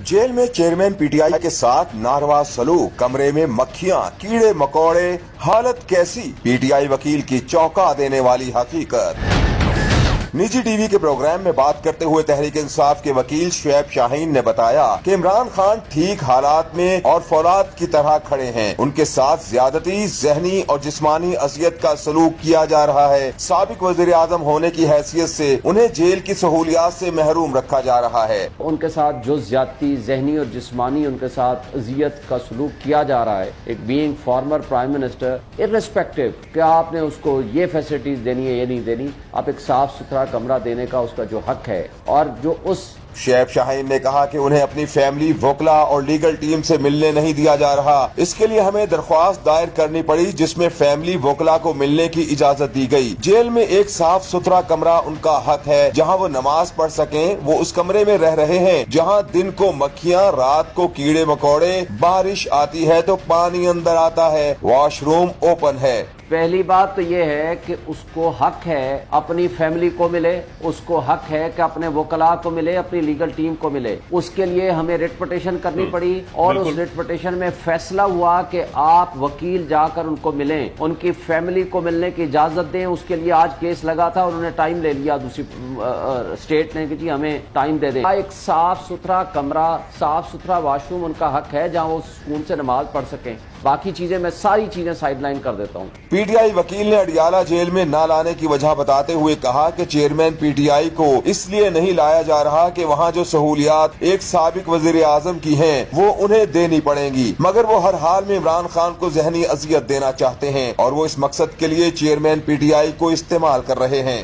Jail में chairman PTI के साथ नारवा सलूक, कमरे में मक्खियां, कीड़े मकोड़े, हालत कैसी? पीटीआई वकील की चौंका देने वाली हकीकत। निजी टीवी के प्रोग्राम में बात करते हुए तहरीक इंसाफ के वकील शुएब शाहीन ने बताया कि इमरान खान ठीक हालात में और फौलाद की तरह खड़े हैं। उनके साथ ज्यादती, जहनी और जिस्मानी अजियत का सलूक किया जा रहा है। साबिक वजीर आजम होने की हैसियत से उन्हें जेल की सहूलियात से महरूम रखा जा रहा है। उनके साथ जो ज्यादती, जहनी और जिस्मानी उनके साथ अजियत का सलूक किया जा रहा है, एक being former prime minister, irrespective कि आपने उसको ये फैसिलिटीज देनी है, ये नहीं देनी, आप एक साफ सुथरा कमरा देने का उसका जो हक है। और जो उस शुएब शाहीन ने कहा कि उन्हें अपनी फैमिली, वकला और लीगल टीम से मिलने नहीं दिया जा रहा। इसके लिए हमें दरख्वास्त दायर करनी पड़ी जिसमें फैमिली, वकला को मिलने की इजाजत दी गई। जेल में एक साफ सुथरा कमरा उनका हक है जहां वो नमाज पढ़ सकें। वो उस कमरे में रह रहे हैं जहां दिन को मक्खियां, रात को कीड़े मकोड़े, बारिश आती है तो पानी अंदर आता है, वॉशरूम ओपन है। पहली बात तो ये है कि उसको हक है अपनी फैमिली को मिले, उसको हक है कि अपने वकला को मिले, अपनी लीगल टीम को मिले। उसके लिए हमें रिट पिटीशन करनी पड़ी और उस रिट पिटीशन में फैसला हुआ कि आप वकील जाकर उनको मिलें, उनकी फैमिली को मिलने की इजाजत दें। उसके लिए आज केस लगा था, उन्होंने टाइम ले लिया दूसरी स्टेट ने कि जी हमें टाइम दे दें। एक साफ सुथरा कमरा, साफ सुथरा वॉशरूम उनका हक है जहाँ वो सुकून से नमाज पढ़ सकें। बाकी चीजें मैं सारी चीजें साइडलाइन कर देता हूँ। पीटीआई वकील ने अडियाला जेल में न लाने की वजह बताते हुए कहा कि चेयरमैन पीटीआई को इसलिए नहीं लाया जा रहा कि वहाँ जो सहूलियात एक साबिक वजीर आजम की हैं वो उन्हें देनी पड़ेंगी, मगर वो हर हाल में इमरान खान को जहनी अजियत देना चाहते हैं और वो इस मकसद के लिए चेयरमैन पीटीआई को इस्तेमाल कर रहे हैं।